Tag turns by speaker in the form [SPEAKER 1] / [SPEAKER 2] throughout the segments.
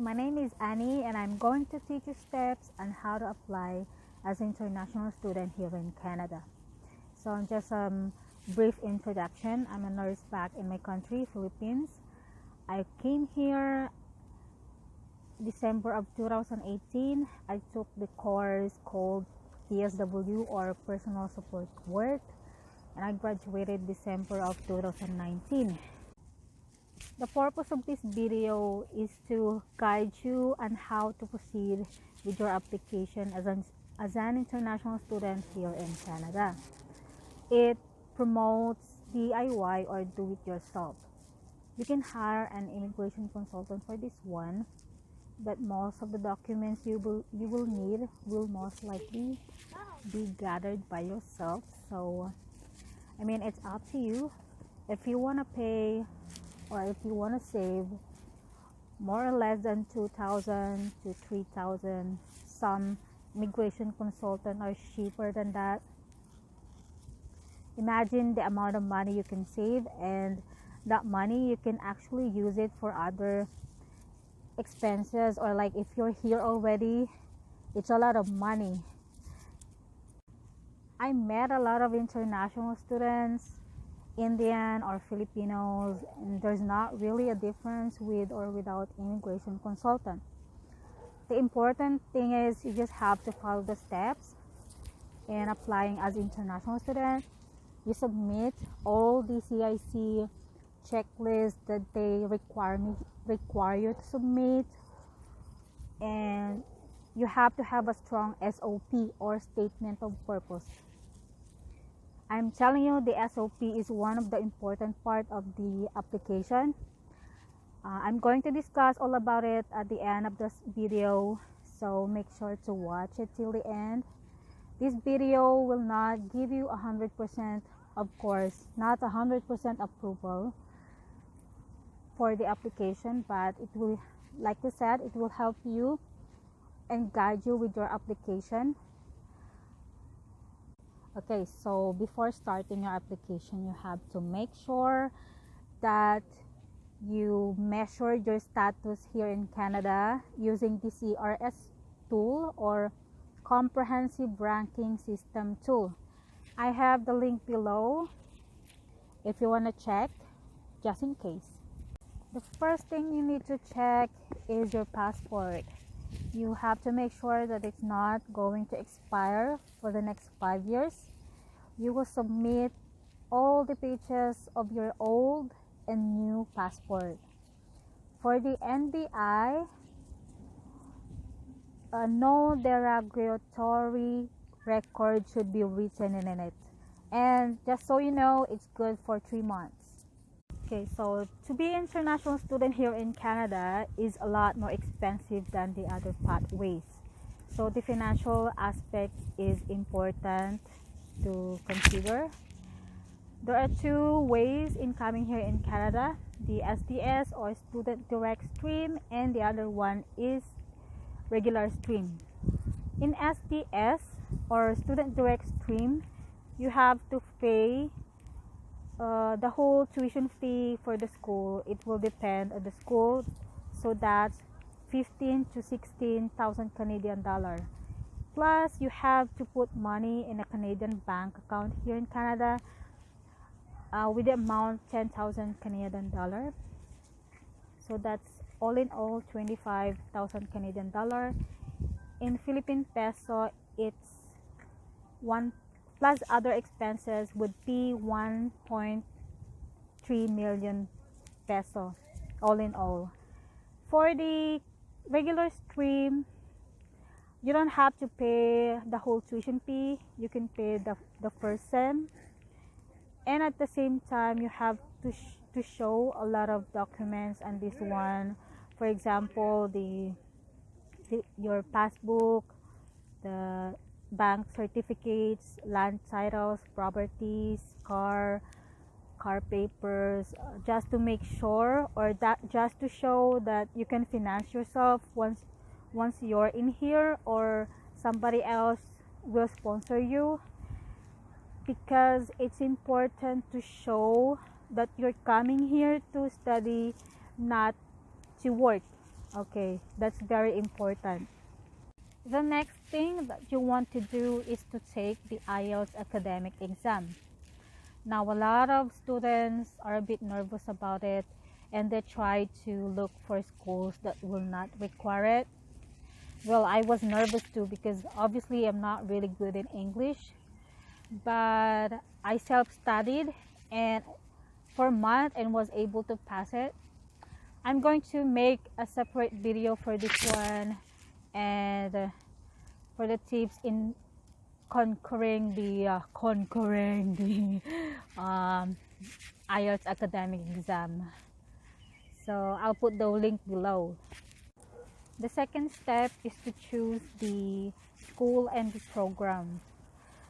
[SPEAKER 1] my name is Annie and I'm going to teach you steps on how to apply as an international student here in Canada. So just a brief introduction. I'm a nurse back in my country, Philippines. I came here December of 2018. I took the course called PSW or Personal Support Work, and I graduated December of 2019. The purpose of this video is to guide you on how to proceed with your application as an international student here in Canada. It promotes DIY or do it yourself. You can hire an immigration consultant for this one, but most of the documents you will need will most likely be gathered by yourself. So it's up to you. If you want to pay or if you want to save more or less than 2,000 to 3,000, some immigration consultants are cheaper than that. Imagine the amount of money you can save, and that money you can actually use it for other expenses, or like if you're here already, it's a lot of money. I met a lot of international students, Indian or Filipinos, and there's not really a difference with or without immigration consultant. The important thing is you just have to follow the steps in applying as international student. You submit all the CIC checklists that they require you to submit, and you have to have a strong SOP or statement of purpose. I'm telling you, the SOP is one of the important part of the application. I'm going to discuss all about it at the end of this video, so make sure to watch it till the end. This video will not give you 100%, of course, not 100% approval for the application, but it will, like I said, it will help you and guide you with your application. Okay, so before starting your application, you have to make sure that you measure your status here in Canada using the CRS tool or Comprehensive Ranking System tool. I have the link below if you want to check, just in case. The first thing you need to check is your passport. You have to make sure that it's not going to expire for the next 5 years. You will submit all the pages of your old and new passport. For the NBI, no derogatory record should be written in it. And just so you know, it's good for 3 months. Okay, so to be an international student here in Canada is a lot more expensive than the other pathways. So the financial aspect is important to consider. There are 2 ways in coming here in Canada: the SDS or Student Direct Stream, and the other one is regular stream. In SDS or Student Direct Stream, you have to pay the whole tuition fee for the school. It will depend on the school, so that's 15 to 16,000 Canadian dollar. Plus, you have to put money in a Canadian bank account here in Canada with the amount 10,000 Canadian dollar. So that's all in all 25,000 Canadian dollar. In Philippine peso, it's one plus other expenses would be 1.3 million peso, all in all. For the regular stream, you don't have to pay the whole tuition fee. You can pay the first sem, and at the same time you have to show a lot of documents on this one. For example, your passbook, the bank certificates, land titles, properties, car papers, just to make sure, or that just to show that you can finance yourself once you're in here, or somebody else will sponsor you, because it's important to show that you're coming here to study, not to work. Okay, that's very important. The next thing that you want to do is to take the Ielts academic exam. Now, a lot of students are a bit nervous about it, and they try to look for schools that will not require it. Well, I was nervous too because obviously I'm not really good in English, but I self-studied and for a month and was able to pass it. I'm going to make a separate video for this one and for the tips in conquering the IELTS academic exam. So I'll put the link below. The second step is to choose the school and the program.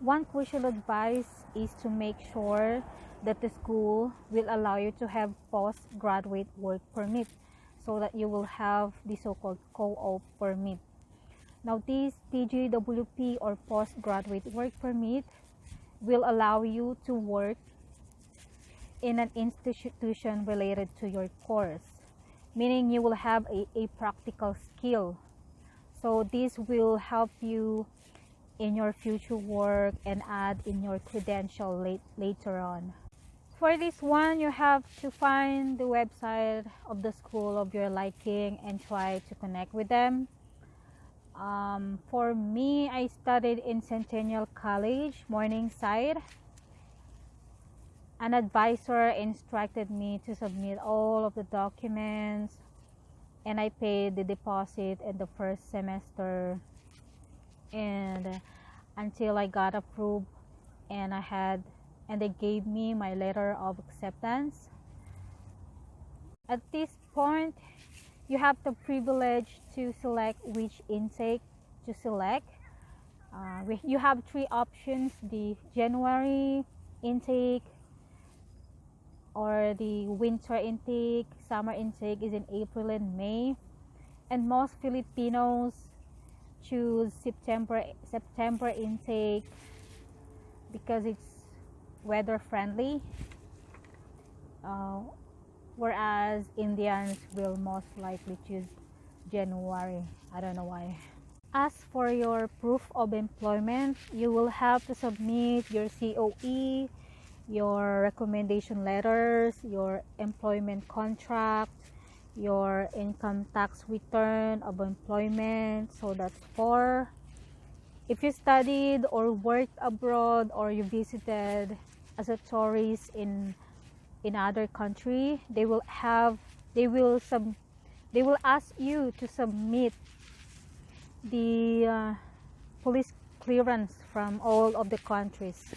[SPEAKER 1] One crucial advice is to make sure that the school will allow you to have postgraduate work permit so that you will have the so-called co-op permit. Now this PGWP or postgraduate work permit will allow you to work in an institution related to your course, meaning you will have a practical skill. So this will help you in your future work and add in your credential later on. For this one, you have to find the website of the school of your liking and try to connect with them. For me, I studied in Centennial College, Morningside. An advisor instructed me to submit all of the documents, and I paid the deposit in the first semester and until I got approved, and they gave me my letter of acceptance. At this point, you have the privilege to select which intake to select. You have three options: the January intake, or the winter intake. Summer intake is in April and May, and most Filipinos choose September intake because it's weather friendly, whereas Indians will most likely choose January. I don't know why. As for your proof of employment, you will have to submit your COE, your recommendation letters, your employment contract, your income tax return of employment. So that's 4. If you studied or worked abroad or you visited as a tourist in other country, they will ask you to submit the police clearance from all of the countries.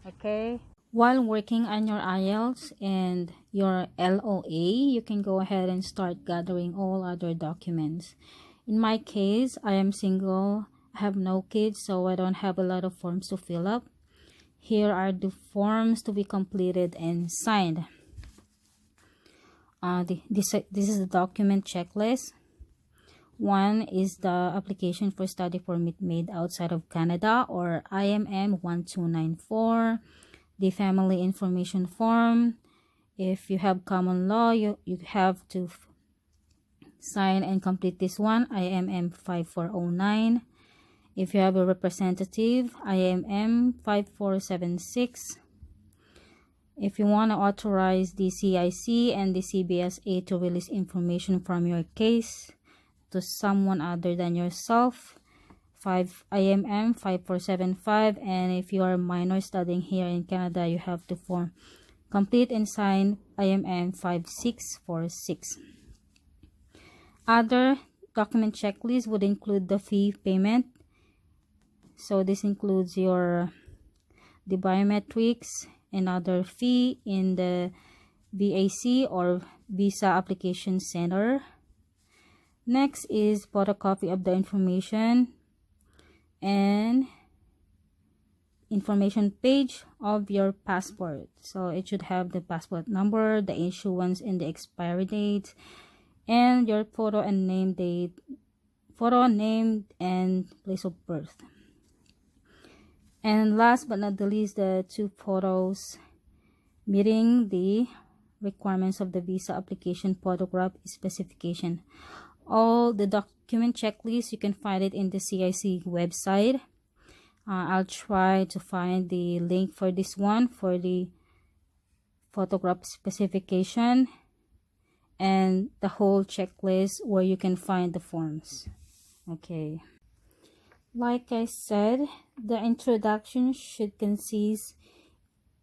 [SPEAKER 1] Okay. While working on your IELTS and your LOA, you can go ahead and start gathering all other documents. In my case, I am single, I have no kids, so I don't have a lot of forms to fill up. Here are the forms to be completed and signed. This is the document checklist. 1 is the application for study permit made outside of Canada, or IMM 1294. The family information form. If you have common law, you have to sign and complete this one, IMM 5409. If you have a representative, IMM 5476. If you want to authorize the CIC and the CBSA to release information from your case to someone other than yourself, IMM 5475. And if you are a minor studying here in Canada, you have to complete and sign IMM 5646. Other document checklist would include the fee payment. So this includes the biometrics and other fee in the VAC or Visa Application Center. Next is photocopy of the information and information page of your passport. So it should have the passport number, the issuance and the expiry date, and your photo and name and place of birth. And last but not the least, the 2 photos meeting the requirements of the visa application photograph specification.
[SPEAKER 2] All the document checklist, you can find it in the CIC website. I'll try to find the link for this one for the photograph specification and the whole checklist where you can find the forms. Okay. Like I said, the introduction should consist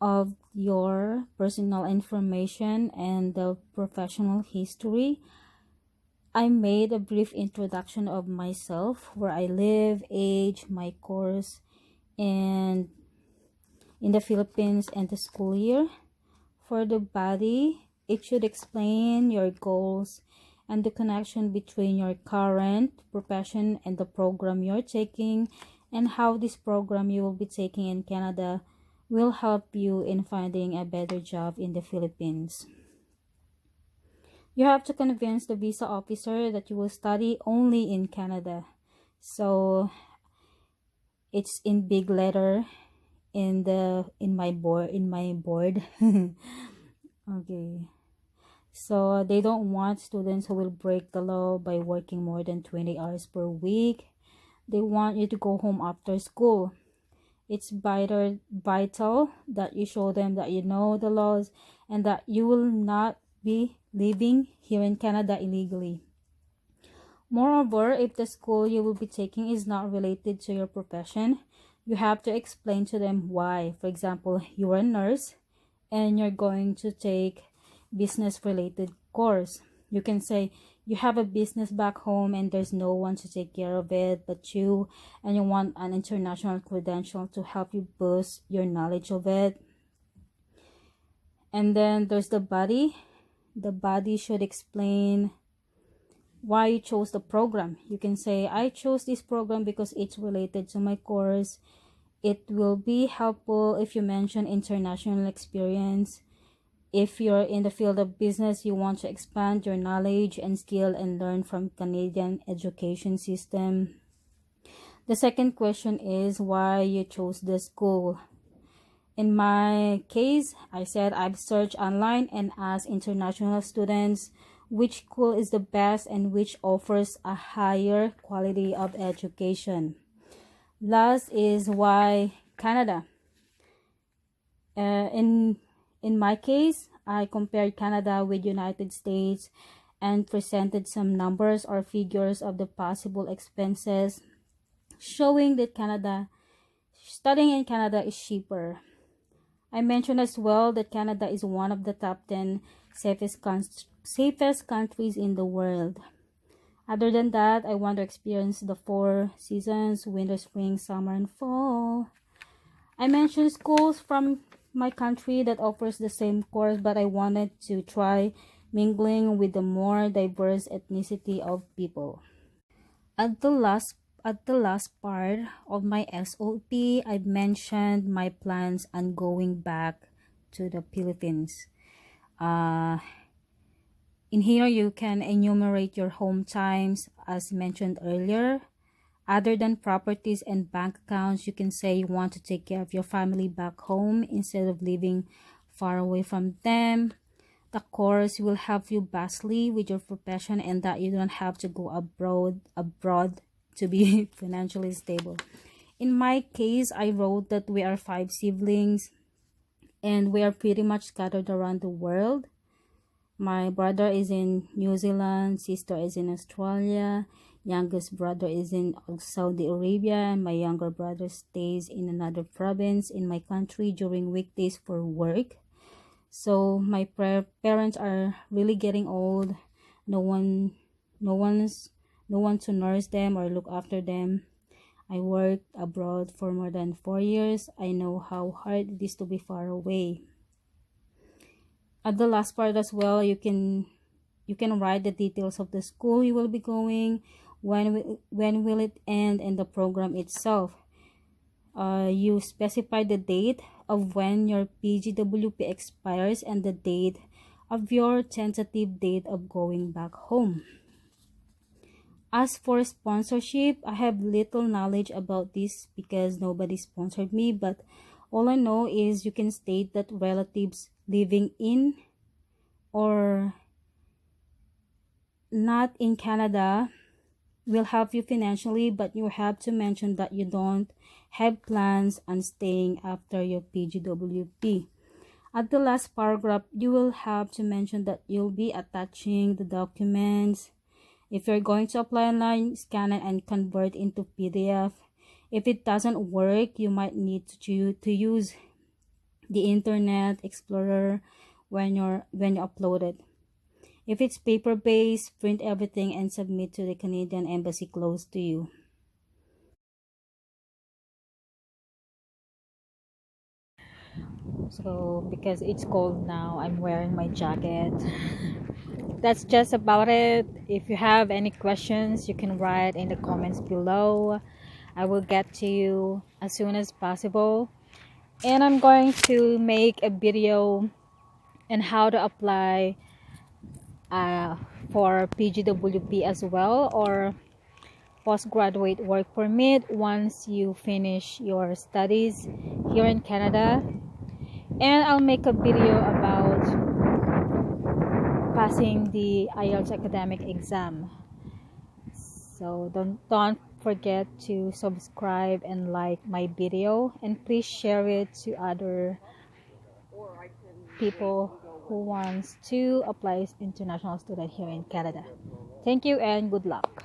[SPEAKER 2] of your personal information and the professional history. I made a brief introduction of myself, where I live, age, my course, and in the Philippines, and the school year. For the body, it should explain your goals and the connection between your current profession and the program you're taking, and how this program you will be taking in Canada will help you in finding a better job in the Philippines. You have to convince the visa officer that you will study only in Canada. So it's in big letter in my board. Okay. So they don't want students who will break the law by working more than 20 hours per week. They want you to go home after school. It's vital that you show them that you know the laws and that you will not be living here in Canada illegally. Moreover, if the school you will be taking is not related to your profession, you have to explain to them why. For example, you are a nurse and you're going to take business related course. You can say you have a business back home and there's no one to take care of it but you, and you want an international credential to help you boost your knowledge of it. And then there's the body. The body should explain why you chose the program. You can say, I chose this program because it's related to my course. It will be helpful if you mention international experience. If you're in the field of business, you want to expand your knowledge and skill and learn from Canadian education system. The second question is why you chose the school. In my case, I said I've searched online and asked international students which school is the best and which offers a higher quality of education. Last is why Canada. In my case, I compared Canada with United States and presented some numbers or figures of the possible expenses, showing that studying in Canada is cheaper. I mentioned as well that Canada is one of the top 10 safest countries in the world. Other than that, I want to experience the 4 seasons: winter, spring, summer, and fall. I mentioned schools from my country that offers the same course, but I wanted to try mingling with the more diverse ethnicity of people. At the last part of my SOP, I mentioned my plans on going back to the Philippines. In here, you can enumerate your home times as mentioned earlier. Other than properties and bank accounts, you can say you want to take care of your family back home instead of living far away from them. The course will help you vastly with your profession and that you don't have to go abroad to be financially stable. In my case, I wrote that we are 5 siblings and we are pretty much scattered around the world. My brother is in New Zealand, sister is in Australia, youngest brother is in Saudi Arabia, and my younger brother stays in another province in my country during weekdays for work. So my parents are really getting old. No one to nurse them or look after them. I worked abroad for more than 4 years. I know how hard it is to be far away. At the last part as well, you can write the details of the school you will be going, when will it end, and the program itself. You specify the date of when your PGWP expires and the date of your tentative date of going back home. As for sponsorship, I have little knowledge about this because nobody sponsored me, but all I know is you can state that relatives living in or not in Canada will help you financially, but you have to mention that you don't have plans on staying after your PGWP. At the last paragraph, you will have to mention that you'll be attaching the documents. If you're going to apply online, scan it and convert into PDF. If it doesn't work, you might need to use the Internet Explorer when you upload it. If it's paper-based, print everything and submit to the Canadian Embassy close to you.
[SPEAKER 1] So because it's cold now, I'm wearing my jacket. That's just about it. If you have any questions, you can write in the comments below. I will get to you as soon as possible. And I'm going to make a video on how to apply for PGWP as well, or postgraduate work permit once you finish your studies here in Canada. And I'll make a video about passing the Ielts academic exam. So don't forget to subscribe and like my video, and please share it to other people who wants to apply as international student here in Canada. Thank you and good luck.